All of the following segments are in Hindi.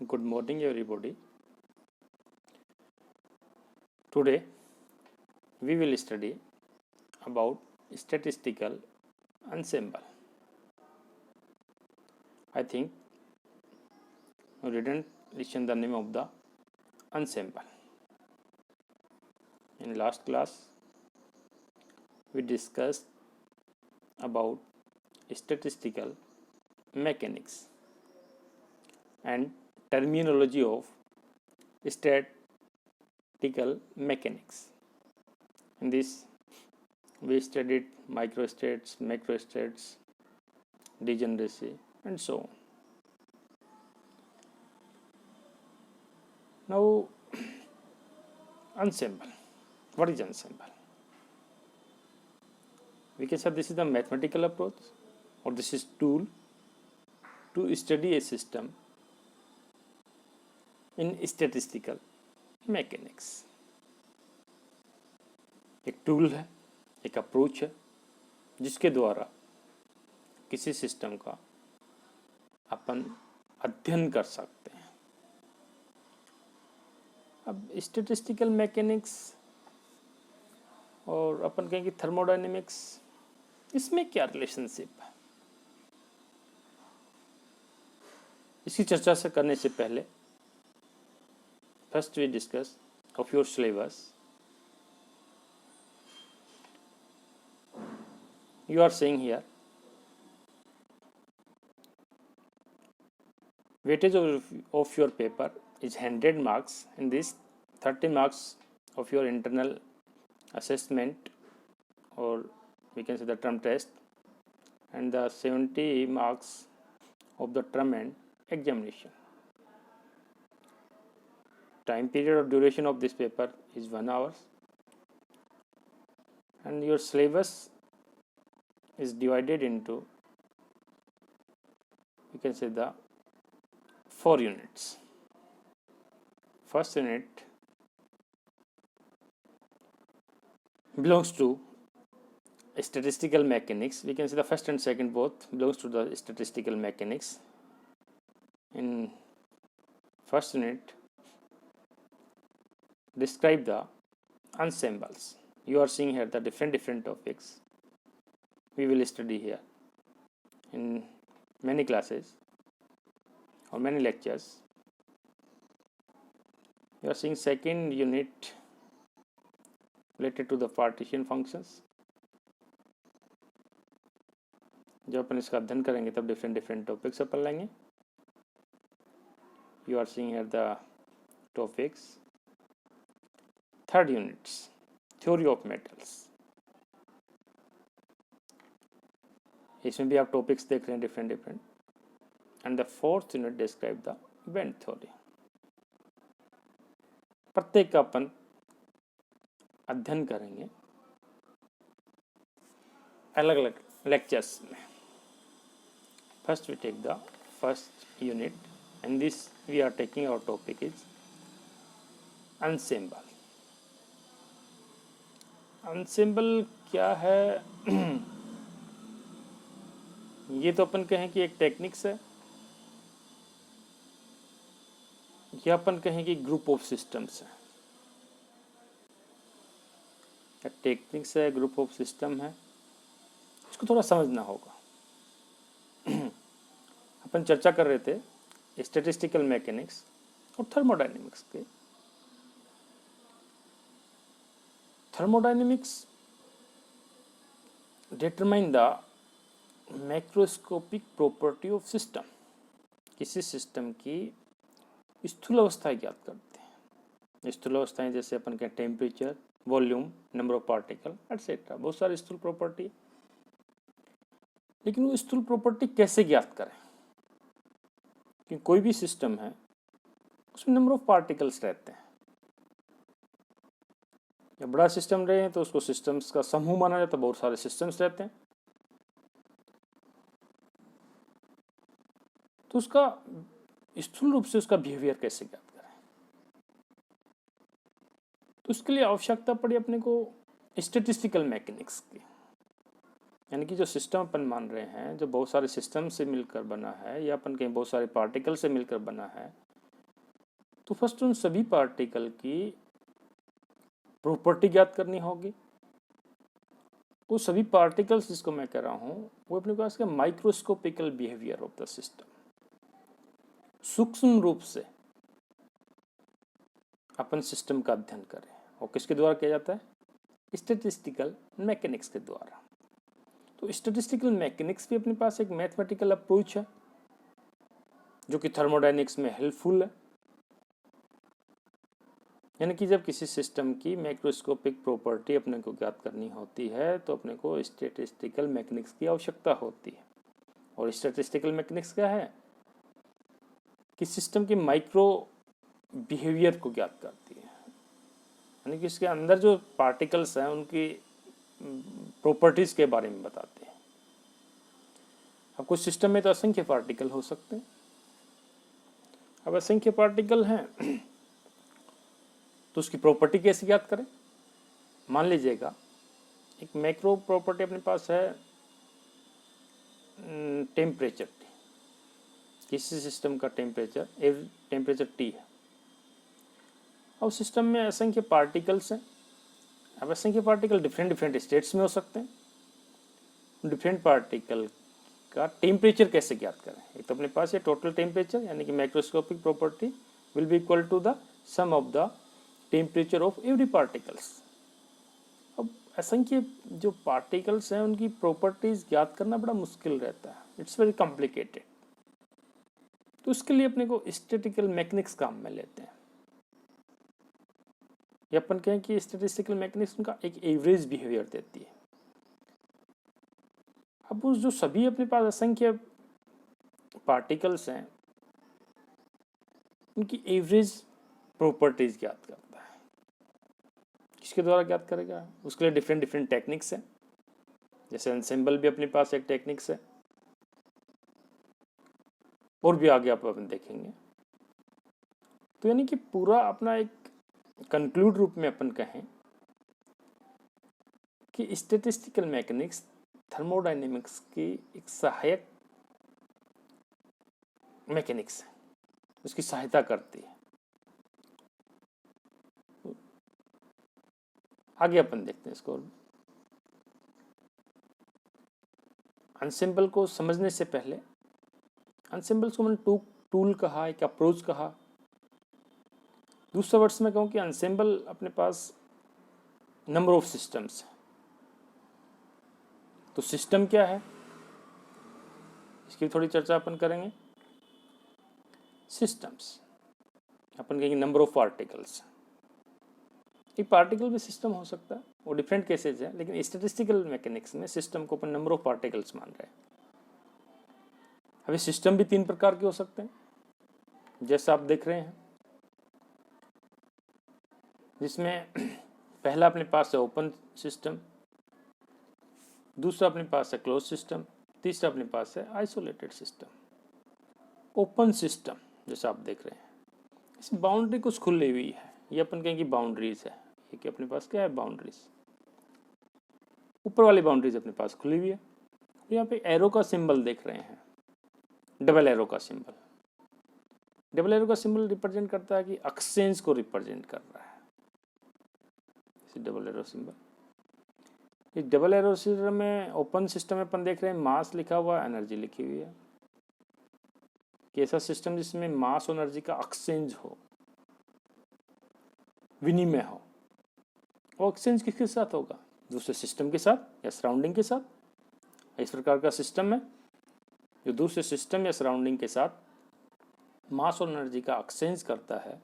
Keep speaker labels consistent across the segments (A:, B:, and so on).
A: Good morning, everybody. Today, we will study about statistical ensemble. I think you didn't listen the name of the ensemble. In last class, we discussed about statistical mechanics and terminology of statistical mechanics. In this, we studied microstates, macrostates, degeneracy, and so on. Now, ensemble. What is ensemble? We can say this is the mathematical approach, or this is tool to study a system in statistical mechanics. एक टूल है, एक अप्रोच है जिसके द्वारा किसी सिस्टम का अपन अध्ययन कर सकते हैं। अब स्टैटिस्टिकल मैकेनिक्स और अपन कहेंगे थर्मोडायनेमिक्स, इसमें क्या रिलेशनशिप है? इसकी चर्चा से करने से पहले first we discuss of your syllabus. You are saying here weightage of your paper is 100 marks, and this 30 marks of your internal assessment, or we can say the term test, and the 70 marks of the term and examination. Time period or duration of this paper is 1 hour, and your syllabus is divided into, you can say, the 4 units. First unit belongs to statistical mechanics. We can say the first and second both belongs to the statistical mechanics. In first unit, describe the ensembles. You are seeing here the different topics we will study here in many classes or many lectures. You are seeing second unit related to the partition functions. जब अपन इसका अध्ययन करेंगे तब different topics अपन लेंगे. You are seeing here the topics. Third units, theory of metals. इसमें भी आप टॉपिक्स देख रहे हैं different. And the fourth unit describe the band theory. प्रत्येक का अपन अध्ययन करेंगे अलग अलग लेक्चर्स में. First we take the first unit, and this we are taking our topic is ensemble. ensemble क्या है? ये तो अपन कहें कि एक टेक्निक्स है, या अपन कहें कि ग्रुप ऑफ सिस्टम्स है. टेक्निक्स है, ग्रुप ऑफ सिस्टम है, इसको थोड़ा समझना होगा. अपन चर्चा कर रहे थे स्टैटिस्टिकल मैकेनिक्स और थर्मोडायनेमिक्स के. Thermodynamics determine the macroscopic property of system. किसी सिस्टम की स्थूल अवस्थाएं ज्ञात करते हैं. स्थूल अवस्थाएं जैसे अपन के temperature, volume, number of particle etcetera, बहुत सारी स्थूल प्रॉपर्टी. लेकिन वो स्थूल प्रॉपर्टी कैसे ज्ञात करें? कि कोई भी सिस्टम है उसमें नंबर ऑफ पार्टिकल्स रहते हैं. जब बड़ा सिस्टम रहे हैं तो उसको सिस्टम्स का समूह माना जाता है, बहुत सारे सिस्टम्स रहते हैं. तो उसका स्थूल रूप से उसका बिहेवियर कैसे ज्ञात करें? तो उसके लिए आवश्यकता पड़ी अपने को स्टैटिस्टिकल मैकेनिक्स की. यानी कि जो सिस्टम अपन मान रहे हैं, जो बहुत सारे सिस्टम से मिलकर बना है, या अपन कहीं बहुत सारे पार्टिकल से मिलकर बना है, तो फर्स्ट उन सभी पार्टिकल की प्रॉपर्टी ज्ञात करनी होगी। वो सभी पार्टिकल्स जिसको मैं कह रहा हूँ वो अपने पास का microscopical behaviour of the system, सूक्ष्म रूप से अपन सिस्टम का अध्ययन करें। और किसके द्वारा किया जाता है? स्टैटिस्टिकल मैकेनिक्स के द्वारा। तो स्टैटिस्टिकल मैकेनिक्स भी अपने पास एक मैथमेटिकल अप्रोच है जो कि थर्मोडायनेमिक्स में हेल्पफुल है। यानी कि जब किसी सिस्टम की मैक्रोस्कोपिक प्रॉपर्टी अपने को ज्ञात करनी होती है तो अपने को स्टैटिस्टिकल मैकेनिक्स की आवश्यकता होती है। और स्टैटिस्टिकल मैकेनिक्स क्या है कि सिस्टम के माइक्रो बिहेवियर को ज्ञात करती है, यानी कि इसके अंदर जो पार्टिकल्स हैं उनकी प्रॉपर्टीज के बारे में बताते हैं। अब कुछ सिस्टम में तो असंख्य पार्टिकल हो सकते हैं। अब असंख्य पार्टिकल हैं तो उसकी प्रॉपर्टी कैसे ज्ञात करें? मान लीजिएगा एक मैक्रो प्रॉपर्टी अपने पास है टेम्परेचर, किसी सिस्टम का टेम्परेचर टी है। और सिस्टम में असंख्य पार्टिकल्स हैं। अब असंख्य पार्टिकल डिफरेंट स्टेट्स में हो सकते हैं। डिफरेंट पार्टिकल का टेम्परेचर कैसे ज्ञात करें? एक तो अपने पास ये टोटल टेम्परेचर यानी कि macroscopic property will be equal to the sum of the temperature of every particles. अब असंख्य जो पार्टिकल्स हैं उनकी प्रॉपर्टीज ज्ञात करना बड़ा मुश्किल रहता है, इट्स वेरी कॉम्प्लिकेटेड। तो उसके लिए अपने को स्टैटिस्टिकल मैकेनिक्स काम में लेते हैं। या अपन कहें कि स्टैटिस्टिकल मैकेनिक्स उनका एक एवरेज बिहेवियर देती है। अब उस जो सभी अपने पास असंख्य पार्टिकल्स हैं उनकी एवरेज प्रॉपर्टीज ज्ञात करता है। किसके द्वारा ज्ञात करेगा? उसके लिए डिफरेंट टेक्निक्स हैं। जैसे एनसेम्बल भी अपने पास एक टेक्निक्स है, और भी आगे आप अपन देखेंगे। तो यानी कि पूरा अपना एक कंक्लूड रूप में अपन कहें कि स्टैटिस्टिकल मैकेनिक्स थर्मोडायनेमिक्स की एक सहायक मैकेनिक्स है, उसकी सहायता करती है। आगे अपन देखते हैं इसको। अनसेम्बल को समझने से पहले, अनसेम्बल्स को मैंने टूल कहा, एक अप्रोच कहा। दूसरे वर्ड्स में कहूँ कि अनसेम्बल अपने पास नंबर ऑफ सिस्टम्स है। तो सिस्टम क्या है इसकी थोड़ी चर्चा अपन करेंगे। सिस्टम्स अपन कहेंगे नंबर ऑफ पार्टिकल्स। एक पार्टिकल भी सिस्टम हो सकता है, वो डिफरेंट केसेज है, लेकिन स्टैटिस्टिकल मैकेनिक्स में सिस्टम को अपन नंबर ऑफ पार्टिकल्स मान रहे हैं। अभी सिस्टम भी 3 प्रकार के हो सकते हैं जैसा आप देख रहे हैं, जिसमें पहला अपने पास है ओपन सिस्टम, दूसरा अपने पास है क्लोज सिस्टम, तीसरा अपने पास है आइसोलेटेड सिस्टम। ओपन सिस्टम जैसा आप देख रहे हैं, इसमें बाउंड्री कुछ खुली हुई है, ये अपन कहेंगे बाउंड्रीज है। एक अपने पास क्या है? बाउंड्रीज। ऊपर वाली बाउंड्रीज अपने पास खुली हुई है। यहाँ पे एरो का सिंबल देख रहे हैं, डबल एरो का सिंबल। डबल एरो का सिंबल रिप्रेजेंट करता है कि एक्सचेंज को रिप्रेजेंट कर रहा है। डबल एरो सिंबल, इस डबल एरो सिस्टम में ओपन सिस्टम में अपन देख रहे हैं मास लिखा हुआ, एनर्जी लिखी हुई है। कि ऐसा सिस्टम जिसमें मास और एनर्जी का एक्सचेंज हो, विनिमय हो। वो एक्सचेंज किसके साथ होगा? दूसरे सिस्टम के साथ या सराउंडिंग के साथ। इस प्रकार का सिस्टम है जो दूसरे सिस्टम या सराउंडिंग के साथ मास और एनर्जी का एक्सचेंज करता है,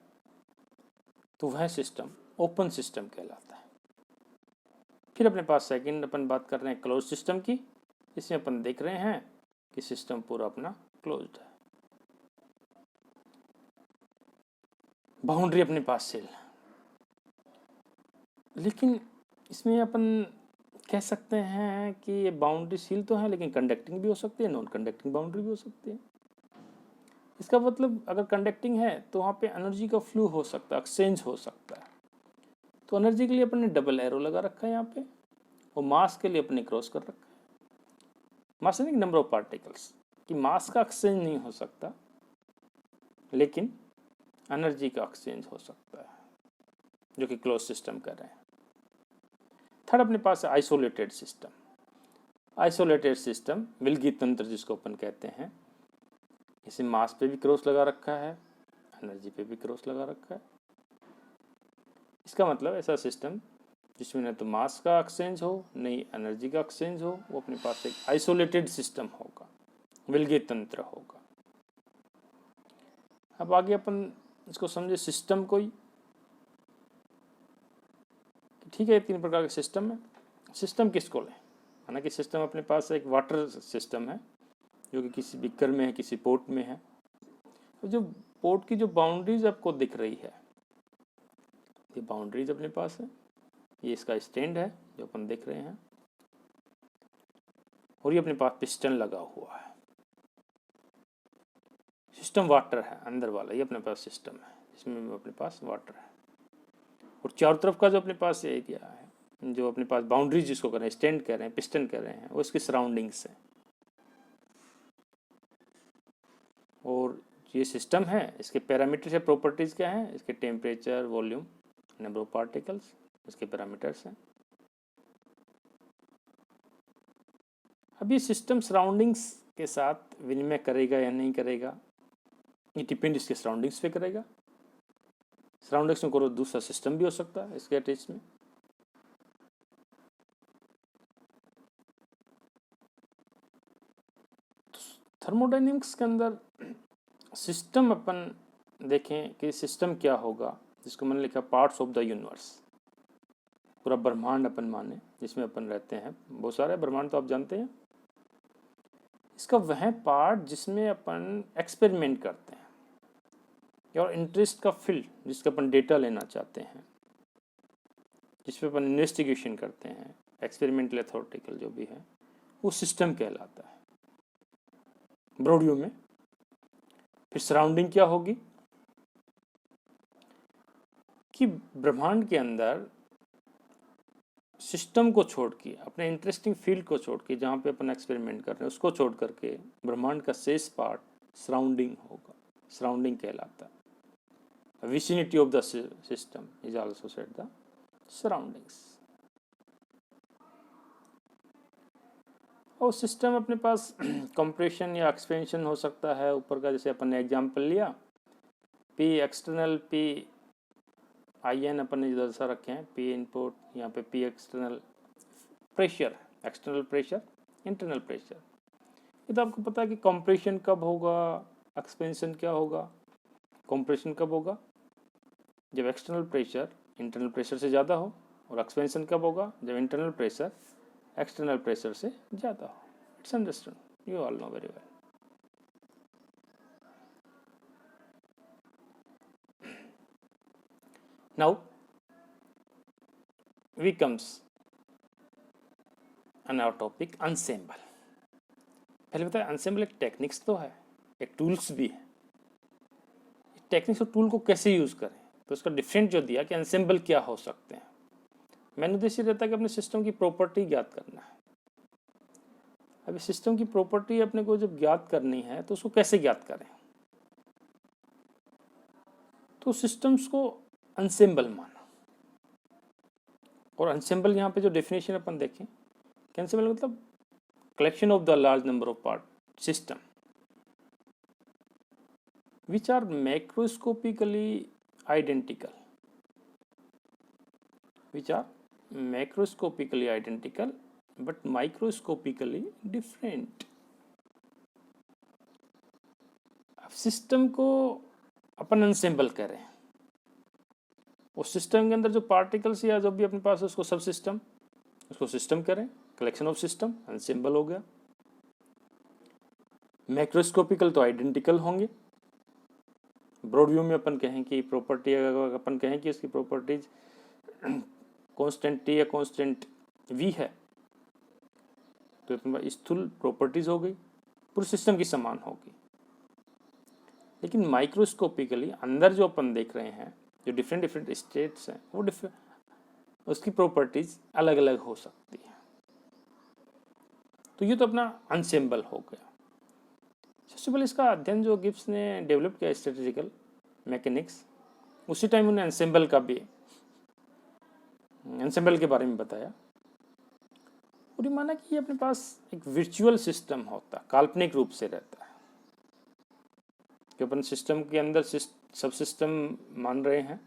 A: तो वह सिस्टम ओपन सिस्टम कहलाता है। फिर अपने पास सेकंड अपन बात कर रहे हैं क्लोज सिस्टम की। इसमें अपन देख रहे हैं कि सिस्टम पूरा अपना क्लोज्ड है, बाउंड्री अपने पास सील। लेकिन इसमें अपन कह सकते हैं कि ये बाउंड्री सील तो है, लेकिन कंडक्टिंग भी हो सकती है, नॉन कंडक्टिंग बाउंड्री भी हो सकती है। इसका मतलब अगर कंडक्टिंग है तो वहाँ पे एनर्जी का फ्लो हो सकता है, एक्सचेंज हो सकता है। तो एनर्जी के लिए अपन ने डबल एरो लगा रखा है यहाँ पे, और मास के लिए अपने क्रॉस कर रखा है। मास यानी नंबर ऑफ पार्टिकल्स, कि मास का एक्सचेंज नहीं हो सकता, लेकिन एनर्जी का एक्सचेंज हो सकता है, जो कि क्लोज सिस्टम कर रहे हैं। थर्ड अपने पास है आइसोलेटेड सिस्टम। आइसोलेटेड सिस्टम विल्गी तंत्र जिसको अपन कहते हैं, इसे मास पे भी क्रॉस लगा रखा है, एनर्जी पे भी क्रॉस लगा रखा है। इसका मतलब ऐसा सिस्टम जिसमें न तो मास का एक्सचेंज हो, न ही एनर्जी का एक्सचेंज हो, वो अपने पास एक आइसोलेटेड सिस्टम होगा, विल्गी तंत्र होगा। अब आगे अपन इसको समझे सिस्टम कोई, ठीक है, 3 प्रकार के सिस्टम है। सिस्टम किसको लें? माना कि सिस्टम अपने पास एक वाटर सिस्टम है जो कि किसी बिकर में है, किसी पोर्ट में है। जो पोर्ट की जो बाउंड्रीज आपको दिख रही है, ये बाउंड्रीज अपने पास है, ये इसका स्टैंड है जो अपन देख रहे हैं, और ये अपने पास पिस्टन लगा हुआ है। सिस्टम वाटर है, अंदर वाला ये अपने पास सिस्टम है जिसमें अपने पास वाटर है। और चारों तरफ का जो अपने पास एरिया है, जो अपने पास बाउंड्रीज जिसको कर रहे हैं, स्टैंड कर रहे हैं, पिस्टन कर रहे हैं, वो इसकी सराउंडिंग्स है। और ये सिस्टम है, इसके पैरामीटर्स या प्रॉपर्टीज क्या हैं? इसके temperature, volume, number of particles, इसके पैरामीटर्स हैं। अब ये सिस्टम सराउंडिंग्स के साथ विनिमय करेगा या नहीं करेगा, ये डिपेंड इसके सराउंडिंग्स पे करेगा। सराउंडिंग्स में कोई दूसरा सिस्टम भी हो सकता है इसके अटैच में। थर्मोडाइनमिक्स के अंदर सिस्टम अपन देखें कि सिस्टम क्या होगा, जिसको मैंने लिखा पार्ट्स ऑफ द यूनिवर्स। पूरा ब्रह्मांड अपन माने जिसमें अपन रहते हैं, बहुत सारे ब्रह्मांड तो आप जानते हैं। इसका वह पार्ट जिसमें अपन एक्सपेरिमेंट करते हैं, और इंटरेस्ट का फील्ड जिसका अपन डेटा लेना चाहते हैं, जिसपे अपन इन्वेस्टिगेशन करते हैं, एक्सपेरिमेंटल अथॉरिटिकल जो भी है, वो सिस्टम कहलाता है ब्रॉड व्यू में। फिर सराउंडिंग क्या होगी कि ब्रह्मांड के अंदर सिस्टम को छोड़ के, अपने इंटरेस्टिंग फील्ड को छोड़ के, जहाँ पे अपन एक्सपेरिमेंट कर रहे हैं उसको छोड़ करके ब्रह्मांड का शेष पार्ट सराउंडिंग होगा, सराउंडिंग कहलाता है। Vicinity of the system is also said the surroundings. और सिस्टम अपने पास कंप्रेशन या एक्सपेंशन हो सकता है ऊपर का, जैसे अपन ने एग्जांपल लिया P external, P I N अपन ने इधर सा रखे हैं, पी इनपुट, यहाँ पे P external pressure, external pressure, internal pressure. ये तो आपको पता है कि कंप्रेशन कब होगा, एक्सपेंशन क्या होगा। कंप्रेशन कब होगा? जब एक्सटर्नल प्रेशर इंटरनल प्रेशर से ज़्यादा हो। और एक्सपेंशन कब होगा? जब इंटरनल प्रेशर एक्सटर्नल प्रेशर से ज़्यादा हो। It's understand, you all know very well. Now we comes on our topic ensemble. पहले बताया अनसेंबल एक टेक्निक्स तो है, एक टूल्स भी है। टेक्निक्स और टूल को कैसे यूज़ करें, तो उसका डिफरेंट जो दिया कि अनसेंबल क्या हो सकते हैं। मेन उद्देश्य रहता है कि अपने सिस्टम की प्रॉपर्टी ज्ञात करना है। अभी सिस्टम की प्रॉपर्टी अपने को जब ज्ञात करनी है तो उसको कैसे ज्ञात करें? तो सिस्टम्स को अनसेंबल माना। और अनसेंबल यहाँ पे जो डेफिनेशन अपन देखें, अनसेंबल मतलब collection of the large number of part system which are macroscopically identical, but microscopically different। अब सिस्टम को अपन अनसेंबल करें, उस सिस्टम के अंदर जो पार्टिकल्स या जो भी अपने पास है उसको सब सिस्टम, उसको सिस्टम करें, कलेक्शन ऑफ सिस्टम अनसेंबल हो गया। मैक्रोस्कोपिकल तो आइडेंटिकल होंगे। ब्रॉड व्यू में अपन कहें कि प्रॉपर्टी, अगर अपन कहें कि उसकी प्रॉपर्टीज कांस्टेंट टी या कांस्टेंट वी है, तो स्थूल प्रॉपर्टीज हो गई, पूरे सिस्टम की समान होगी। लेकिन माइक्रोस्कोपिकली अंदर जो अपन देख रहे हैं, जो डिफरेंट डिफरेंट स्टेट्स हैं, वो उसकी प्रॉपर्टीज अलग अलग हो सकती है। तो ये तो अपना अनसेंबल हो गया। सबसे पहले इसका अध्ययन जो गिब्स ने डेवलप किया स्टैटिस्टिकल मैकेनिक्स, उसी टाइम उन्हें एंसेंबल के बारे में बताया और ये माना कि ये अपने पास एक वर्चुअल सिस्टम होता, काल्पनिक रूप से रहता है कि अपन सिस्टम के अंदर सब सिस्टम मान रहे हैं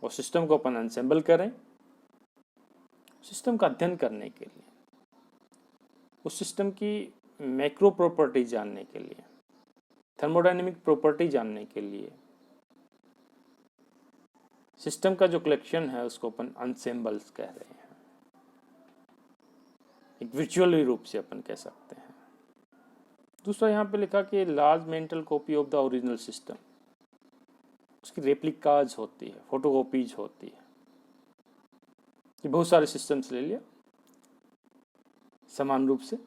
A: और सिस्टम को अपन एंसेंबल करें सिस्टम का अध्ययन करने के लिए, उस सिस्टम की मैक्रो प्रॉपर्टी जानने के लिए, थर्मोडायनेमिक प्रॉपर्टी जानने के लिए सिस्टम का जो कलेक्शन है उसको अपन एंसेंबल्स कह रहे हैं। एक वर्चुअल रूप से अपन कह सकते हैं। दूसरा यहाँ पे लिखा कि large mental copy of the original system, उसकी रेप्लिकाज होती है, फोटोकॉपीज होती है। ये बहुत सारे सिस्टम्स ले लिया समान रूप से,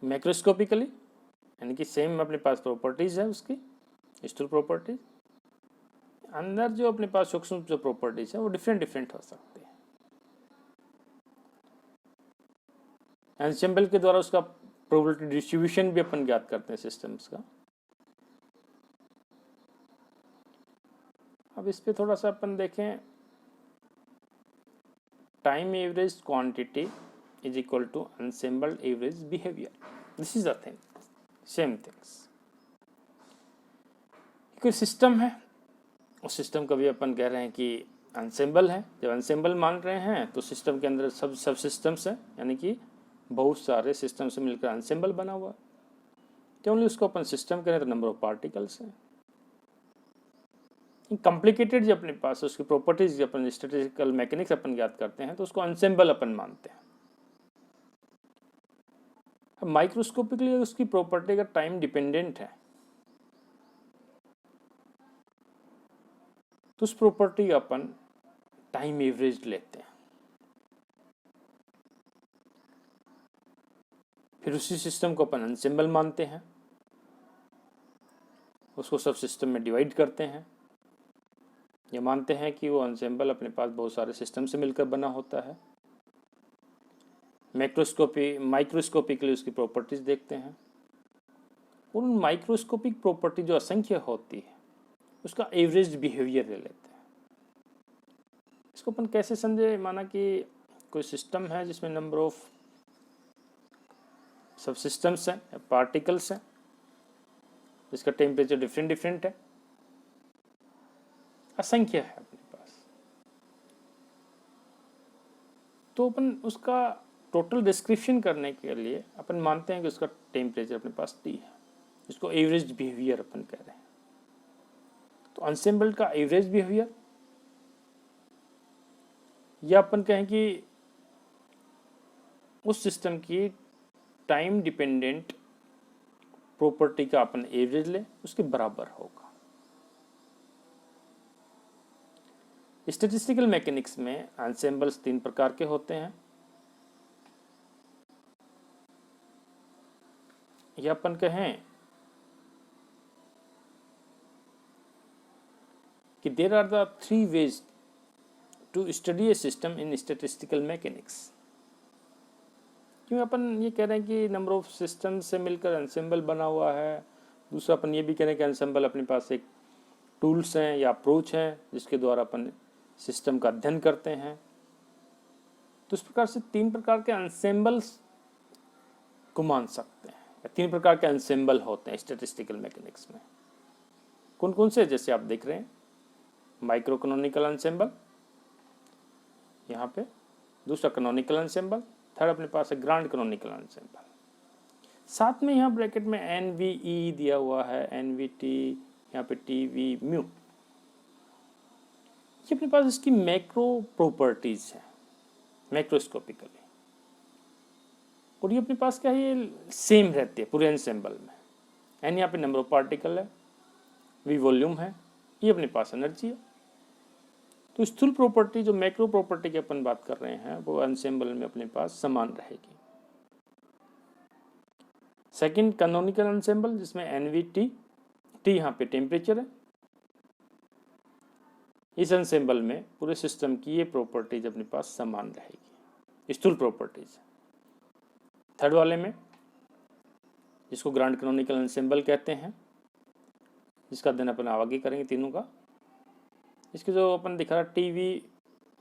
A: मैक्रोस्कोपिकली यानी कि सेम अपने पास प्रॉपर्टीज है उसकी स्थूल प्रॉपर्टीज, अंदर जो अपने पास सूक्ष्म जो प्रॉपर्टीज है वो डिफरेंट हो सकती है। एंसेंबल के द्वारा उसका प्रोबेबिलिटी डिस्ट्रीब्यूशन भी अपन ज्ञात करते हैं सिस्टम्स का। अब इस पे थोड़ा सा अपन देखें, time average quantity is equal to ensembled average behaviour, this is the thing, same things. कोई सिस्टम है, उस सिस्टम का भी अपन कह रहे हैं कि एंसेंबल है। जब एंसेंबल मान रहे हैं तो सिस्टम के अंदर सब सिस्टम्स हैं, यानी कि बहुत सारे सिस्टम से मिलकर एंसेंबल बना हुआ है। तो ओनली उसको अपन सिस्टम करें तो नंबर ऑफ पार्टिकल्स हैं। कॉम्प्लिकेटेड जो अपने पास उसकी प्रॉपर्टीज अपन स्टैटिस्टिकल मैकेनिक्स अपन याद करते हैं तो उसको एंसेंबल अपन मानते हैं। अब माइक्रोस्कोपिकली उसकी प्रॉपर्टी का टाइम डिपेंडेंट है तो उस प्रॉपर्टी का अपन टाइम एवरेज लेते हैं, फिर उसी सिस्टम को अपन एंसेंबल मानते हैं, उसको सब सिस्टम में डिवाइड करते हैं, ये मानते हैं कि वो एंसेंबल अपने पास बहुत सारे सिस्टम से मिलकर बना होता है। माइक्रोस्कोपिकली उसकी प्रॉपर्टीज देखते हैं और उन माइक्रोस्कोपिक प्रॉपर्टी जो असंख्य होती है उसका एवरेज बिहेवियर ले लेते हैं। इसको अपन कैसे समझे, माना कि कोई सिस्टम है जिसमें नंबर ऑफ सब सिस्टम्स हैं, पार्टिकल्स हैं, जिसका टेम्परेचर डिफरेंट है, असंख्य है अपने पास, तो अपन उसका टोटल डिस्क्रिप्शन करने के लिए अपन मानते हैं कि उसका टेम्परेचर अपने पास T है, इसको एवरेज बिहेवियर अपन कह रहे हैं। तो एंसेंबल का एवरेज बिहेवियर, या अपन कहें कि उस सिस्टम की टाइम डिपेंडेंट प्रॉपर्टी का अपन एवरेज ले, उसके बराबर होगा। स्टैटिस्टिकल मैकेनिक्स में एंसेंबल्स 3 प्रकार के होते हैं, या अपन कहें कि there are the 3 ways to study a system in statistical mechanics. क्यों अपन ये कह रहे हैं कि नंबर ऑफ सिस्टम से मिलकर एंसेंबल बना हुआ है। दूसरा अपन ये भी कह रहे हैं कि एंसेंबल अपने पास एक टूल्स हैं या अप्रोच है जिसके द्वारा अपन सिस्टम का अध्ययन करते हैं। तो इस प्रकार से 3 प्रकार के एंसेंबल्स को मान सकते हैं, या 3 प्रकार के एंसेंबल होते हैं स्टैटिस्टिकल मैकेनिक्स में। कौन कौन से, जैसे आप देख रहे हैं, माइक्रो कैनोनिकल एंसेंबल यहाँ पे, दूसरा कैनोनिकल एंसेंबल, थर्ड अपने पास है ग्रांड कैनोनिकल एंसेंबल। साथ में यहाँ ब्रैकेट में NVE दिया हुआ है, NVT, यहाँ पे TV म्यू, ये अपने पास इसकी मैक्रो प्रॉपर्टीज है मैक्रोस्कोपिकली, और ये अपने पास क्या है, ये सेम रहती है पूरे एंसेंबल में। N यहाँ पे नंबर ऑफ पार्टिकल है, V वॉल्यूम है, ये अपने पास एनर्जी है। तो स्थूल प्रॉपर्टी जो मैक्रो प्रॉपर्टी की अपन बात कर रहे हैं वो एंसेंबल में अपने पास समान रहेगी। सेकंड कैनोनिकल एंसेंबल जिसमें NVT, T यहाँ पे टेम्परेचर है, इस एंसेंबल में पूरे सिस्टम की ये प्रॉपर्टीज अपने पास समान रहेगी, स्थूल प्रॉपर्टीज। थर्ड वाले में जिसको ग्रांड कैनोनिकल एंसेंबल कहते हैं, जिसका अध्ययन अपन आगे करेंगे तीनों का। इसके जो अपन दिखा रहा टी वी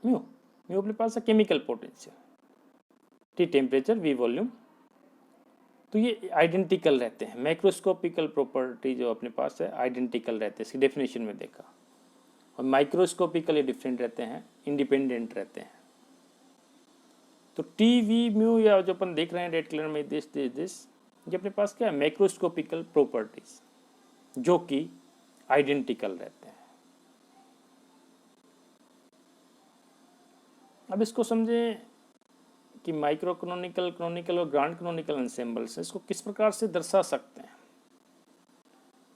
A: म्यू, म्यू अपने पास है chemical potential, T temperature, V volume, तो ये आइडेंटिकल रहते हैं। मैक्रोस्कोपिकल प्रॉपर्टी जो अपने पास है आइडेंटिकल रहते हैं, इसकी डेफिनेशन में देखा। और माइक्रोस्कोपिकली डिफरेंट रहते हैं, इंडिपेंडेंट रहते हैं। तो टी वी म्यू या जो अपन देख रहे हैं रेड कलर में दिस ये अपने पास क्या है मैक्रोस्कोपिकल प्रॉपर्टीज जो कि आइडेंटिकल रहते हैं। अब इसको समझें कि माइक्रो कैनोनिकल, कैनोनिकल और ग्रांड कैनोनिकल एंसेम्बल्स इसको किस प्रकार से दर्शा सकते हैं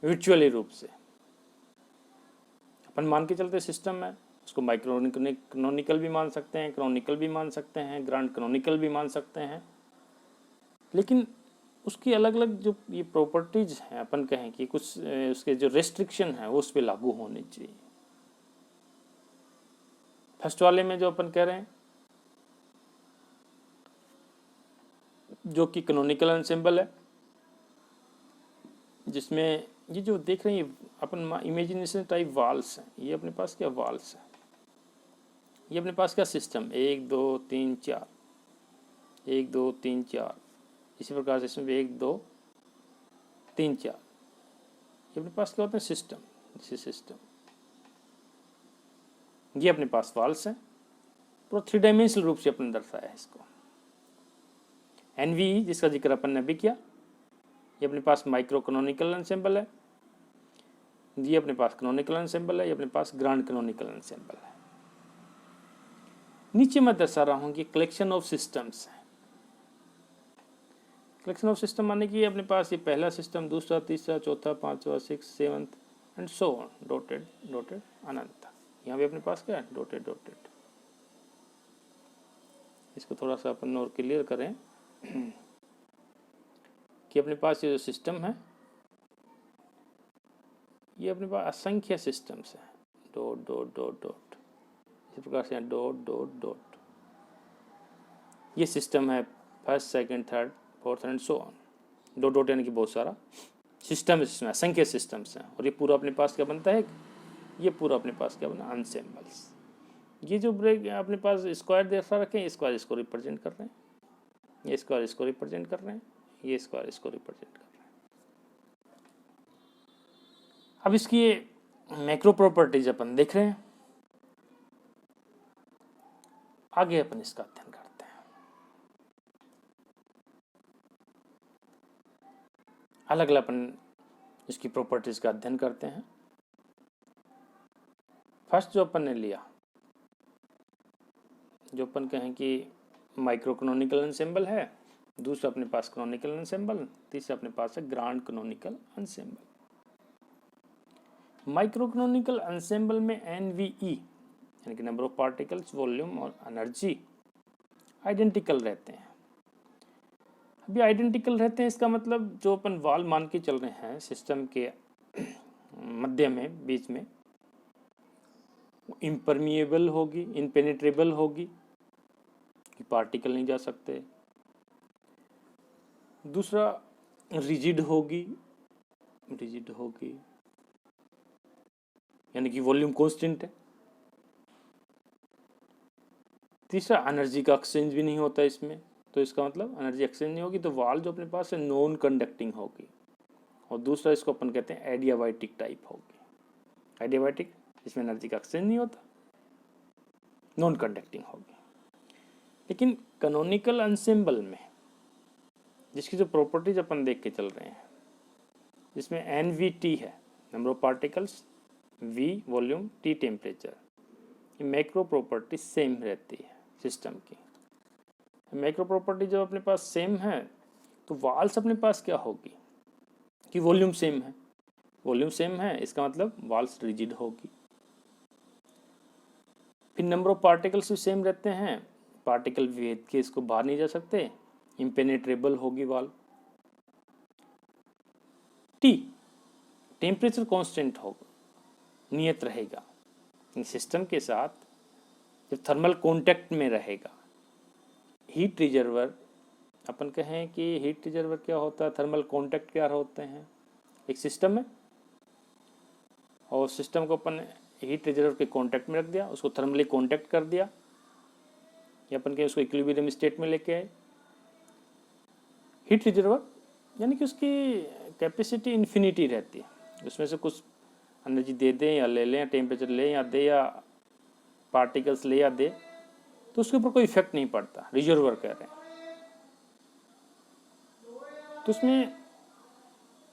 A: वर्चुअली रूप से। अपन मान के चलते सिस्टम है, उसको माइक्रो कैनोनिकल भी मान सकते हैं, कैनोनिकल भी मान सकते हैं, ग्रांड कैनोनिकल भी मान सकते हैं, लेकिन उसकी अलग अलग जो ये प्रॉपर्टीज हैं, अपन कहें कि कुछ उसके जो रेस्ट्रिक्शन है वो उस पर लागू होनी चाहिए। फर्स्ट वाले में जो अपन कह रहे हैं जो कि कैनोनिकल एंसेम्बल है, जिसमें ये जो देख रहे हैं अपन इमेजिनेशन टाइप वाल्स हैं, ये अपने पास क्या वाल्स है, ये अपने पास क्या सिस्टम 1 2 3 4, 1 2 3 4, इसी प्रकार से इसमें 1 2 3 4, ये अपने पास क्या होते हैं सिस्टम, जैसे सिस्टम ये अपने पास वाल्स हैं, पूरा 3 डायमेंशनल रूप से अपन दर्शाया है इसको। एनवी जिसका जिक्र अपन ने भी किया, ये अपने पास माइक्रो कैनोनिकल एंसेम्बल है, ये अपने पास कैनोनिकल एंसेम्बल है, ये अपने पास ग्रांड कैनोनिकल एंसेम्बल है। नीचे मैं दर्शा रहा हूँ कि कलेक्शन ऑफ सिस्टम्स है। कलेक्शन ऑफ सिस्टम माने कि अपने पास ये पहला सिस्टम, दूसरा, तीसरा, चौथा, पांचवा, 6, 7 and so on, dotted dotted अनंत। यहाँ भी अपने पास क्या है डॉटेड डॉटेड। इसको थोड़ा सा अपन और क्लियर करें कि अपने पास ये जो सिस्टम है ये अपने पास असंख्य सिस्टम्स हैं, डॉट डॉट डॉट डॉट, इस प्रकार से डॉट डॉट डॉट। ये सिस्टम है first, second, third, fourth and so on, dot dot यानी कि बहुत सारा सिस्टम है, इसमें असंख्य सिस्टम्स हैं। और ये पूरा अपने पास क्या बनता है, ये पूरा अपने पास क्या बना एंसेम्बल्स। ये जो ब्रेक अपने पास स्क्वायर जैसा रखें, ये स्क्वायर इसको रिप्रेजेंट कर रहे हैं, ये स्क्वायर इसको रिप्रेजेंट कर रहे हैं, ये स्क्वायर इसको रिप्रेजेंट कर रहे हैं। अब इसकी मैक्रो प्रॉपर्टीज अपन देख रहे हैं, आगे अपन इसका अध्ययन करते हैं। अलग अलग अपन इसकी प्रॉपर्टीज का अध्ययन करते हैं। फर्स्ट जो अपन ने लिया, जो अपन कहें कि माइक्रो कैनोनिकल एंसेम्बल है, दूसरा अपने पास कैनोनिकल एंसेम्बल, तीसरा अपने पास है grand canonical ensemble. Micro canonical ensemble में एनवीई यानी कि नंबर ऑफ पार्टिकल्स, वॉल्यूम और एनर्जी आइडेंटिकल रहते हैं। अभी आइडेंटिकल रहते हैं इसका मतलब जो अपन वाल मान के चल रहे हैं सिस्टम के मध्य में, बीच में, इम्परमिएबल होगी, इनपेनिट्रेबल होगी कि पार्टिकल नहीं जा सकते। दूसरा रिजिड होगी, रिजिड होगी यानी कि वॉल्यूम कांस्टेंट है। तीसरा एनर्जी का एक्सचेंज भी नहीं होता इसमें, तो इसका मतलब एनर्जी एक्सचेंज नहीं होगी तो वाल जो अपने पास है नॉन कंडक्टिंग होगी। और दूसरा इसको अपन कहते हैं एडियाबाइटिक टाइप होगी। एडियाबाइटिक इसमें एनर्जी का एक्सचेंज नहीं होता, नॉन कंडक्टिंग होगी। लेकिन कैनोनिकल एंसेम्बल में जिसकी जो प्रॉपर्टीज अपन देख के चल रहे हैं, जिसमें एनवीटी है number of particles, V volume, T temperature, ये मैक्रो प्रॉपर्टी सेम रहती है सिस्टम की। मैक्रो प्रॉपर्टी जब अपने पास सेम है तो वाल्स अपने पास क्या होगी कि वॉल्यूम सेम है, वॉल्यूम सेम है इसका मतलब वाल्स रिजिड होगी। फिर नंबर ऑफ पार्टिकल्स भी सेम रहते हैं, पार्टिकल भेद के इसको बाहर नहीं जा सकते, इम्पेनेट्रेबल होगी वाल। टी टेम्परेचर कांस्टेंट होगा, नियत रहेगा, सिस्टम के साथ जब थर्मल कांटेक्ट में रहेगा। हीट रिजर्वर अपन कहें कि हीट रिजर्वर क्या होता है, थर्मल कांटेक्ट क्या होते हैं, एक सिस्टम है और सिस्टम को अपन हीट रिजर्वर के कांटेक्ट में रख दिया, उसको थर्मली कांटेक्ट कर दिया, या अपन के उसको इक्विलिब्रियम स्टेट में लेके आए। हीट रिजर्वर यानी कि उसकी कैपेसिटी इन्फिनिटी रहती है, उसमें से कुछ एनर्जी दे दें या ले लें, टेम्परेचर लें या दे, या पार्टिकल्स ले या दे, तो उसके ऊपर कोई इफेक्ट नहीं पड़ता, रिजर्वर कह रहे हैं। तो उसमें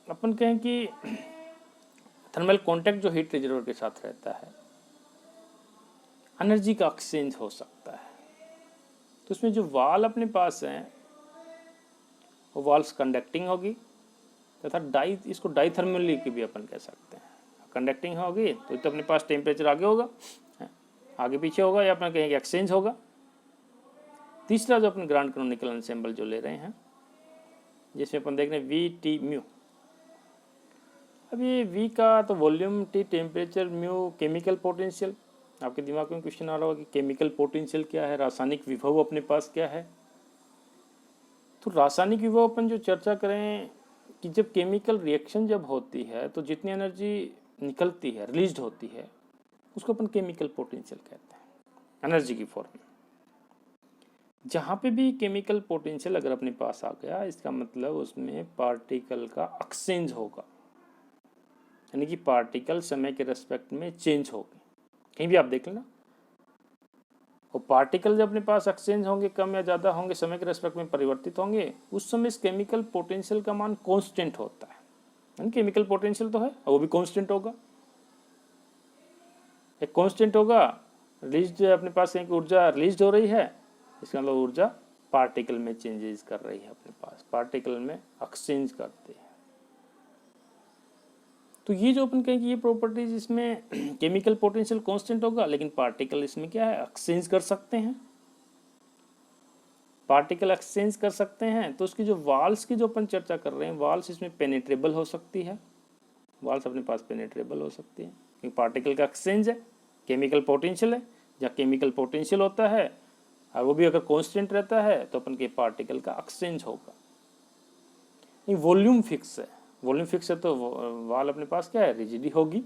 A: अपन कहें कि थर्मल कांटेक्ट जो हीट रिजर्वर के साथ रहता है, एनर्जी का एक्सचेंज हो सकता है। तो उसमें जो वाल अपने पास हैं वो वाल्स कंडक्टिंग होगी तथा इसको डाइथर्मली की भी अपन कह सकते हैं। कंडक्टिंग होगी तो अपने पास टेम्परेचर आगे होगा, आगे पीछे होगा, या अपन कहेंगे एक्सचेंज होगा। तीसरा जो अपन ग्राउंड कैनोनिकल एनसेम्बल जो ले रहे हैं, जिसमें अपन देख रहे हैं वी टी म्यू। अब ये वी का तो volume, T temperature, mu chemical potential. आपके दिमाग में क्वेश्चन आ रहा होगा कि केमिकल पोटेंशियल क्या है, रासायनिक विभव अपने पास क्या है। तो रासायनिक विभव अपन जो चर्चा करें कि जब केमिकल रिएक्शन जब होती है तो जितनी एनर्जी निकलती है, रिलीज होती है, उसको अपन केमिकल पोटेंशियल कहते हैं, एनर्जी की फॉर्म में। जहाँ पे भी केमिकल पोटेंशियल अगर अपने पास आ गया, इसका मतलब उसमें पार्टिकल का एक्सचेंज होगा, यानी कि पार्टिकल समय के रेस्पेक्ट में चेंज होगी। कहीं भी आप देख लेना, और पार्टिकल जब अपने पास एक्सचेंज होंगे, कम या ज़्यादा होंगे, समय के रेस्पेक्ट में परिवर्तित होंगे, उस समय इस केमिकल पोटेंशियल का मान कांस्टेंट होता है। यानी केमिकल पोटेंशियल तो है और वो भी कांस्टेंट होगा, एक कांस्टेंट होगा। रिलीज अपने पास एक ऊर्जा रिलीज हो रही है, इसका मतलब ऊर्जा पार्टिकल में चेंजेस कर रही है, अपने पास पार्टिकल में एक्सचेंज करते हैं। तो ये जो अपन कहें कि ये प्रॉपर्टीज, इसमें केमिकल पोटेंशियल कांस्टेंट होगा, लेकिन पार्टिकल इसमें क्या है, एक्सचेंज कर सकते हैं, पार्टिकल एक्सचेंज कर सकते हैं। तो उसकी जो वाल्स की जो अपन चर्चा कर रहे हैं, वाल्स इसमें पेनिट्रेबल हो सकती है, वाल्स अपने पास पेनिट्रेबल हो सकती है, क्योंकि पार्टिकल का एक्सचेंज है, केमिकल पोटेंशियल है। जहाँ केमिकल पोटेंशियल होता है और वो भी अगर कांस्टेंट रहता है तो अपन के पार्टिकल का एक्सचेंज होगा। वॉल्यूम फिक्स है, वॉल्यूम फिक्स है तो वाल अपने पास क्या है, रिजिडी होगी।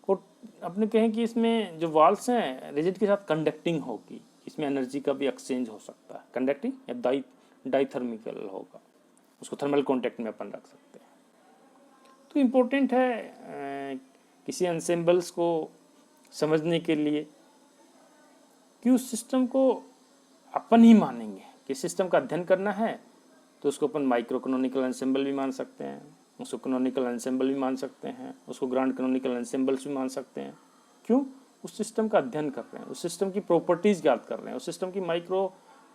A: और अपने कहें कि इसमें जो वाल्स हैं रिजिड के साथ कंडक्टिंग होगी, इसमें एनर्जी का भी एक्सचेंज हो सकता है, कंडक्टिंग या डाइथर्मिकल होगा, उसको थर्मल कॉन्टैक्ट में अपन रख सकते हैं। तो इम्पोर्टेंट है किसी एंसेम्बल्स को समझने के लिए कि उस सिस्टम को अपन ही मानेंगे कि सिस्टम का अध्ययन करना है, तो उसको अपन माइक्रो कैनोनिकल एंसेम्बल भी मान सकते हैं, उसको कैनोनिकल एंसेम्बल भी मान सकते हैं, उसको ग्रांड कैनोनिकल एंसेम्बल्स भी मान सकते हैं। क्यों? उस सिस्टम का अध्ययन कर रहे हैं, उस सिस्टम की प्रॉपर्टीज़ ज्ञात कर रहे हैं, उस सिस्टम की माइक्रो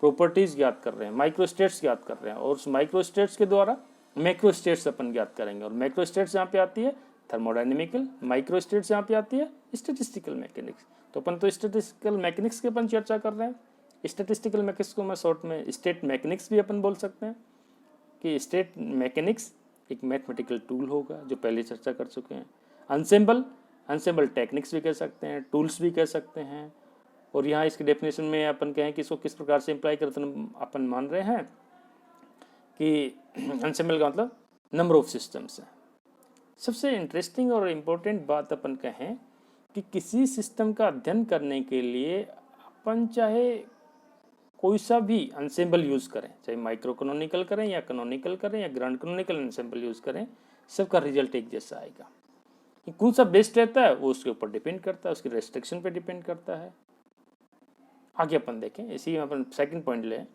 A: प्रॉपर्टीज़ ज्ञात कर रहे हैं, माइक्रो स्टेट्स ज्ञात कर रहे हैं, और उस माइक्रो स्टेट्स के द्वारा मैक्रो स्टेट्स अपन ज्ञात करेंगे। और मैक्रो स्टेट्स यहाँ पे आती है थर्मोडाइनमिकल, माइक्रो स्टेट्स यहाँ पे आती है स्टैटिस्टिकल मैकेनिक्स। तो अपन तो स्टैटिस्टिकल मैकेनिक्स की अपन चर्चा कर रहे हैं। स्टैटिस्टिकल मैकेनिक्स को मैं शॉर्ट में स्टेट मैकेनिक्स भी अपन बोल सकते हैं, कि स्टेट मैकेनिक्स एक मैथमेटिकल टूल होगा, जो पहले चर्चा कर चुके हैं। अनसेम्बल टेक्निक्स भी कह सकते हैं, टूल्स भी कह सकते हैं। और यहाँ इसके डेफिनेशन में अपन कहें कि इसको किस प्रकार से इम्प्लाई करते हैं, अपन मान रहे हैं कि अनसेम्बल का मतलब नंबर ऑफ सिस्टम्स है। सबसे इंटरेस्टिंग और इम्पोर्टेंट बात अपन कहें कि किसी सिस्टम का अध्ययन करने के लिए अपन चाहे कोई सा भी अनसेम्बल यूज़ करें, चाहे माइक्रो कैनोनिकल करें या कैनोनिकल करें या ग्रांड कैनोनिकल अनसेम्बल यूज़ करें, सबका रिजल्ट एक जैसा आएगा। कौन सा बेस्ट रहता है वो उसके ऊपर डिपेंड करता है, उसकी रेस्ट्रिक्शन पे डिपेंड करता है। आगे अपन देखें, इसी में अपन सेकंड पॉइंट लें,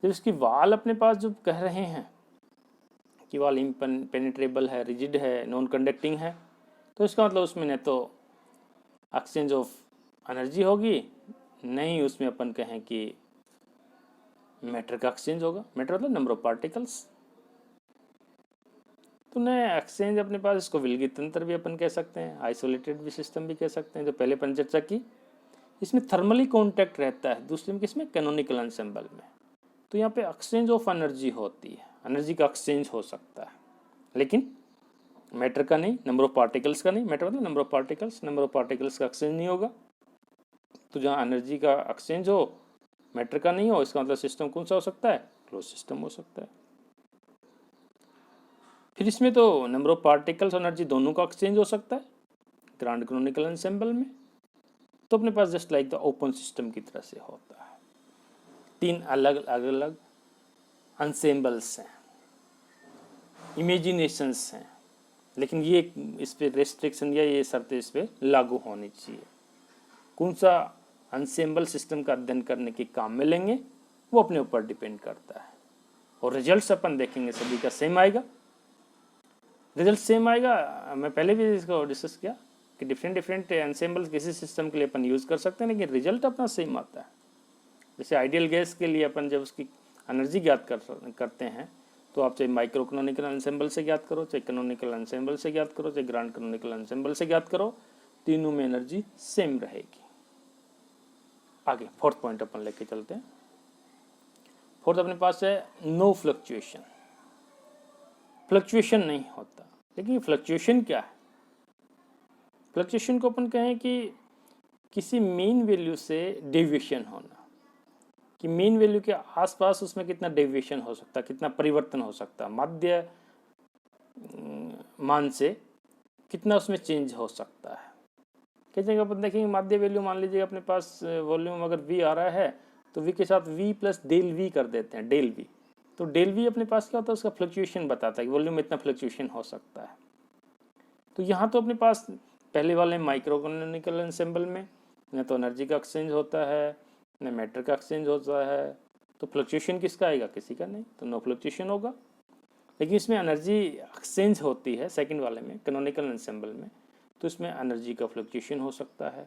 A: जब इसकी वाल अपने पास जो कह रहे हैं कि वाल इम्पेनिट्रेबल है, रिजिड है, नॉन कंडक्टिंग है, तो इसका मतलब उसमें न तो एक्सचेंज ऑफ एनर्जी होगी, नहीं उसमें अपन कहें कि मैटर का एक्सचेंज होगा। मैटर मतलब नंबर ऑफ पार्टिकल्स। तो नए एक्सचेंज अपने पास, इसको विलगी तंत्र भी अपन कह सकते हैं, आइसोलेटेड भी सिस्टम भी कह सकते हैं, जो पहले अपन चर्चा की। इसमें थर्मली कॉन्टैक्ट रहता है, दूसरे में किसमें, कैनोनिकल एंसेम्बल में। तो यहाँ पे एक्सचेंज ऑफ एनर्जी होती है, एनर्जी का एक्सचेंज हो सकता है, लेकिन मैटर का नहीं, नंबर ऑफ पार्टिकल्स का नहीं। मैटर मतलब नंबर ऑफ पार्टिकल्स का एक्सचेंज नहीं होगा। तो जहाँ एनर्जी का एक्सचेंज हो, मैटर का नहीं हो, इसका मतलब सिस्टम कौन सा हो सकता है, क्लोज सिस्टम हो सकता है। फिर इसमें तो नंबर ऑफ पार्टिकल्स और एनर्जी दोनों का एक्सचेंज हो सकता है ग्रांड कैनोनिकल एंसेंबल में। तो अपने पास just like the open system की तरह से होता है। 3 अलग अलग एंसेंबल्स हैं, इमेजिनेशंस हैं, लेकिन ये इस पर रेस्ट्रिक्शन या ये शर्तें इस पर लागू होनी चाहिए। कौन सा एंसेंबल सिस्टम का अध्ययन करने के काम में लेंगे वो अपने ऊपर डिपेंड करता है। और रिजल्ट्स अपन देखेंगे सभी का सेम आएगा, रिजल्ट सेम आएगा। मैं पहले भी इसको डिस्कस किया कि डिफरेंट एंसेंबल्स किसी सिस्टम के लिए अपन यूज़ कर सकते हैं, लेकिन रिजल्ट अपना सेम आता है। जैसे आइडियल गैस के लिए अपन जब उसकी एनर्जी ज्ञात करते हैं तो आप चाहे माइक्रो कैनोनिकल एंसेंबल से ज्ञात करो, चाहे कैनोनिकल एंसेंबल से ज्ञात करो, चाहे ग्रांड कैनोनिकल एंसेंबल से ज्ञात करो, तीनों में एनर्जी सेम रहेगी। आगे फोर्थ पॉइंट अपन लेके चलते हैं। फोर्थ अपने पास है नो फ्लक्चुएशन। फ्लक्चुएशन नहीं होता, लेकिन फ्लक्चुएशन क्या है? फ्लक्चुएशन को अपन कहें कि किसी मेन वैल्यू से डेविएशन होना, कि मेन वैल्यू के आसपास उसमें कितना डेविएशन हो सकता है, कितना परिवर्तन हो सकता है, माध्य मान से कितना उसमें चेंज हो सकता है। कई जगह अपन देखेंगे माध्य वैल्यू, मान लीजिए अपने पास वॉल्यूम अगर वी आ रहा है तो वी के साथ वी प्लस डेल वी कर देते हैं, डेल वी। तो डेल वी अपने पास क्या होता है, उसका फ्लक्चुएशन बताता है कि वॉल्यूम में इतना फ्लक्चुएशन हो सकता है। तो यहाँ तो अपने पास पहले वाले माइक्रो कैनोनिकल एंसेंबल में न तो एनर्जी का एक्सचेंज होता है न मैटर का एक्सचेंज होता है, तो फ्लक्चुएशन किसका आएगा? किसी का नहीं, तो नो फ्लक्चुएशन होगा। लेकिन इसमें एनर्जी एक्सचेंज होती है सेकंड वाले में कैनोनिकल एंसेंबल में, तो इसमें एनर्जी का फ्लक्चुएशन हो सकता है।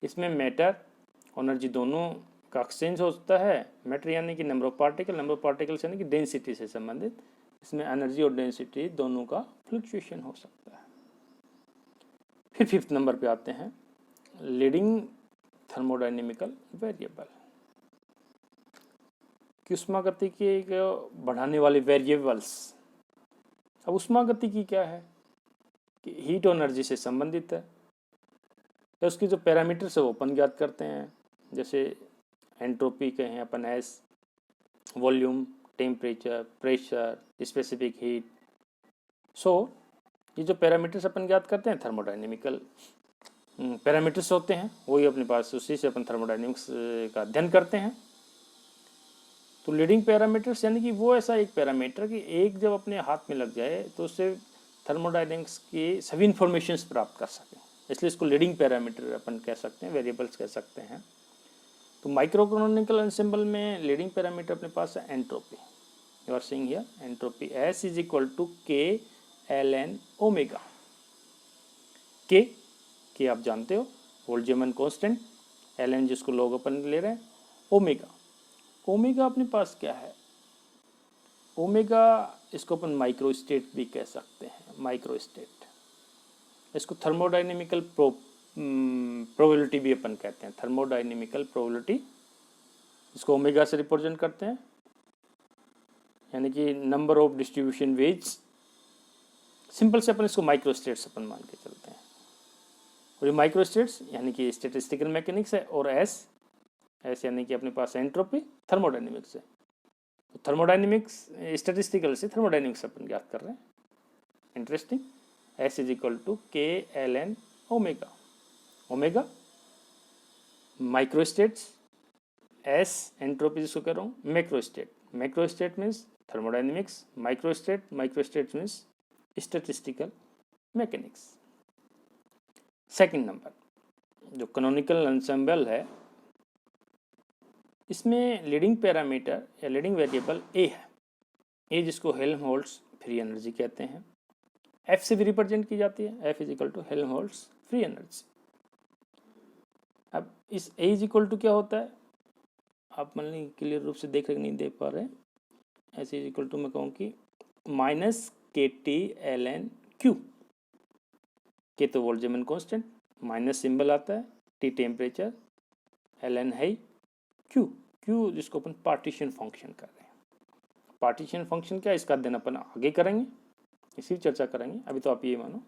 A: इसमें मैटर और एनर्जी दोनों का एक्सचेंज होता है। मैटर यानी कि नंबर ऑफ पार्टिकल्स यानी कि डेंसिटी से संबंधित, इसमें एनर्जी और डेंसिटी दोनों का फ्लक्चुएशन हो सकता है। फिर फिफ्थ नंबर पे आते हैं लीडिंग थर्मोडाइनेमिकल वेरिएबल, कि उष्मागतिकी को बढ़ाने वाले वेरिएबल्स। अब उष्मागतिकी क्या है कि हीट और एनर्जी से संबंधित है, या उसकी जो पैरामीटर्स है वो अपन ज्ञात करते हैं। जैसे एंट्रोपी कहें अपन S, volume, temperature, pressure, specific heat. So ये जो पैरामीटर्स अपन ज्ञात करते हैं थर्मोडाइनेमिकल पैरामीटर्स होते हैं, वही अपने पास, उसी से अपन थर्मोडाइनमिक्स का अध्ययन करते हैं। तो लीडिंग पैरामीटर्स यानी कि वो ऐसा एक पैरामीटर कि एक जब अपने हाथ में लग जाए तो उससे थर्मोडाइनमिक्स की सभी इंफॉर्मेशंस प्राप्त कर सकें, इसलिए इसको लीडिंग पैरामीटर अपन कह सकते हैं, वेरिएबल्स कह सकते हैं। तो माइक्रो कैनोनिकल एंसेंबल में लीडिंग पैरामीटर अपने पास है entropy. You are seeing here entropy S is equal to K L N omega. K आप जानते हो बोल्ट्जमैन कांस्टेंट, एल एन जिसको लोग अपन ले रहे हैं, ओमेगा। ओमेगा अपने पास क्या है? ओमेगा इसको अपन माइक्रो स्टेट भी कह सकते हैं, माइक्रो स्टेट। इसको थर्मोडाइनेमिकल प्रोबेबिलिटी भी अपन कहते हैं, थर्मोडाइनेमिकल प्रोबेबिलिटी, इसको ओमेगा से रिप्रेजेंट करते हैं, यानी कि number of distribution ways. Simple से अपन इसको माइक्रो स्टेट्स अपन मान के चलते हैं। और ये माइक्रो स्टेट्स यानी कि स्टैटिस्टिकल मैकेनिक्स है, और एस यानी कि अपने पास एंट्रोपी थर्मोडाइनमिक्स है। तो थर्मोडाइनमिक्स स्टैटिस्टिकल से थर्मोडाइनमिक्स अपन ज्ञात कर रहे हैं। Interesting. S is equal to K L N omega. Omega micro states, S entropy जिसको कह रहा हूँ macro state. Macro state means thermodynamics, micro state means statistical mechanics. Second number जो कैनोनिकल एंसेंबल है, इसमें लीडिंग पैरामीटर या लीडिंग वेरिएबल ए है। ए जिसको हेल्महोल्ट्ज़ फ्री एनर्जी कहते हैं, एफ से भी रिप्रेजेंट की जाती है, F is equal to Helmholtz free energy. अब इस ए इज इक्वल टू क्या होता है, आप मान लीजिए क्लियर रूप से देख नहीं देख पा रहे हैं। एस इज इक्वल टू मैं कहूँ कि minus K T L N Q. के तो बोल्ट्जमैन कांस्टेंट, माइनस सिंबल आता है, टी टेम्परेचर, एल एन है क्यू जिसको अपन पार्टीशन फंक्शन कर रहे हैं। पार्टीशन फंक्शन क्या है, इसका अध्ययन अपन आगे करेंगे, इसी चर्चा करेंगे। अभी तो आप ये मानो।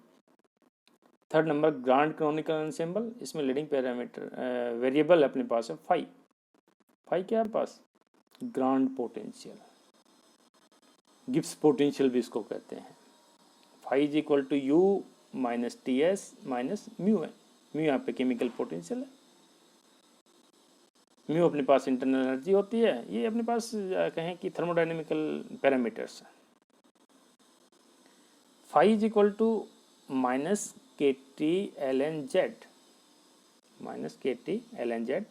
A: Third number grand canonical ensemble, इसमें लीडिंग पैरामीटर वेरिएबल अपने पास है फाई। फाई क्या है पास? ग्रांड पोटेंशियल, गिब्स पोटेंशियल भी इसको कहते हैं। Phi is equal to U minus T S minus mu है। म्यू यहाँ पे केमिकल पोटेंशियल है, म्यू अपने पास इंटरनल एनर्जी होती है, ये अपने पास कहें कि थर्मोडाइनमिकल पैरामीटर्स हैं। Phi is equal to minus K T L N Z, minus K T L N Z.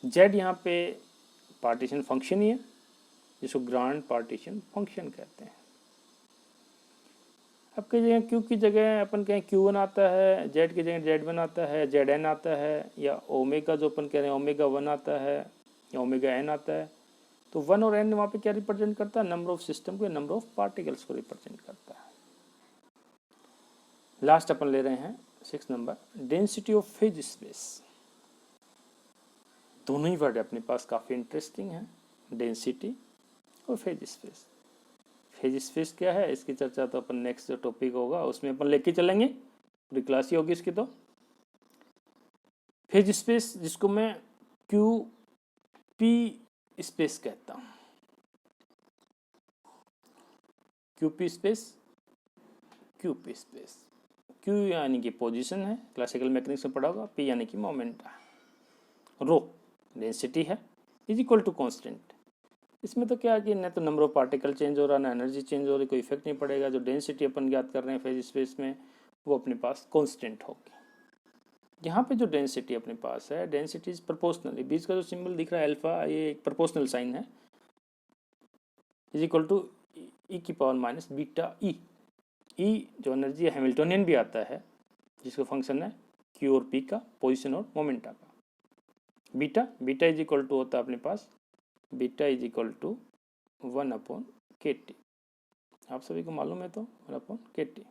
A: Z यहाँ पे पार्टीशन फंक्शन ही है, जिसको ग्रांड पार्टीशन फंक्शन कहते हैं। अब की जगह क्यू की जगह अपन कहें क्यू वन आता है, जेड की जगह जेड वन आता है, जेड एन आता है, या ओमेगा जो अपन कह रहे हैं ओमेगा वन आता है या ओमेगा एन आता है। तो वन और एन वहाँ पे क्या रिप्रेजेंट करता है? नंबर ऑफ सिस्टम को, नंबर ऑफ पार्टिकल्स को रिप्रेजेंट करता है। लास्ट अपन ले रहे हैं 6 number, density of phase space. दोनों ही वर्ड अपने पास काफ़ी इंटरेस्टिंग है, डेंसिटी और फेज स्पेस। फेज स्पेस क्या है इसकी चर्चा तो अपन नेक्स्ट जो टॉपिक होगा उसमें अपन लेके चलेंगे, पूरी क्लास ही होगी इसकी। तो फेज स्पेस जिसको मैं क्यू पी स्पेस कहता हूँ, Q P space, Q P space. Q यानी कि पोजीशन है, क्लासिकल मैकेनिक्स में पढ़ा होगा, पी यानी कि मोमेंट है, रो डेंसिटी है, इज इक्वल टू कॉन्स्टेंट। इसमें तो क्या है कि न तो नंबर ऑफ पार्टिकल चेंज हो रहा, ना एनर्जी चेंज हो रही, कोई इफेक्ट नहीं पड़ेगा। जो डेंसिटी अपन ज्ञात कर रहे हैं फेज स्पेस में वो अपने पास कांस्टेंट होगी। यहाँ पे जो डेंसिटी अपने पास है, डेंसिटी इज प्रोपोर्शनल, बीच का जो सिंबल दिख रहा है अल्फा, ये एक प्रोपोर्शनल साइन है, इज इक्वल टू ई की पावर माइनस बीटा ई। ई जो एनर्जी है हैमिल्टोनियन भी आता है, जिसका फंक्शन है क्यू और पी का, पोजिशन और मोमेंटा का। Beta, beta is equal to होता है अपने पास, beta is equal to 1/kT। आप सभी को मालूम है तो 1/kT।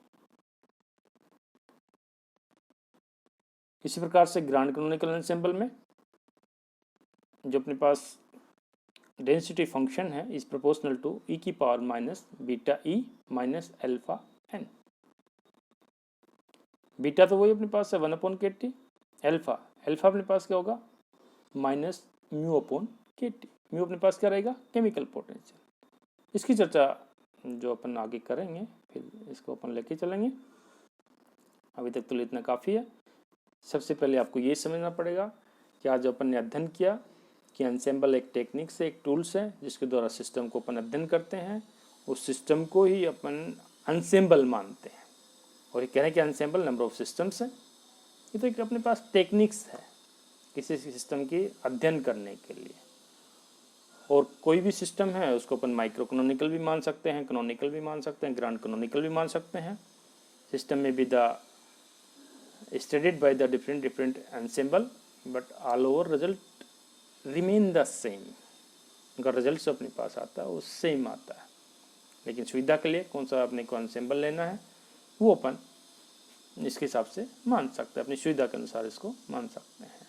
A: इसी प्रकार से ग्रांड कैनोनिकल एंसेंबल में जो अपने पास डेंसिटी फंक्शन है इज प्रोपोर्शनल टू ई की power minus beta E minus alpha N. Beta तो वही अपने पास है 1/kT, अल्फा, अल्फा अपने पास क्या होगा माइनस μ/kT। म्यू अपने पास क्या रहेगा केमिकल पोटेंशियल। इसकी चर्चा जो अपन आगे करेंगे, फिर इसको अपन लेके चलेंगे। अभी तक तो इतना काफ़ी है। सबसे पहले आपको ये समझना पड़ेगा कि आज जो अपन ने अध्ययन किया कि एंसेंबल एक टेक्निक से, एक टूल्स है जिसके द्वारा सिस्टम को अपन अध्ययन करते हैं, उस सिस्टम को ही अपन अनसेंबल मानते हैं। और ये कह रहे हैं कि अनसेंबल नंबर ऑफ सिस्टम्स है। ये तो एक अपने पास टेक्निक्स है किसी सिस्टम की अध्ययन करने के लिए। और कोई भी सिस्टम है उसको अपन माइक्रो कैनोनिकल भी मान सकते हैं, कैनोनिकल भी मान सकते हैं, ग्रांड कैनोनिकल भी मान सकते हैं। सिस्टम में भी the studied by the different ensemble, but all over result remain the same. उनका रिजल्ट जो अपने पास आता है वो सेम आता है, लेकिन सुविधा के लिए कौन सा अपने को एंसेंबल लेना है वो अपन इसके हिसाब से मान सकते हैं, अपनी सुविधा के अनुसार इसको मान सकते हैं।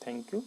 A: Thank you.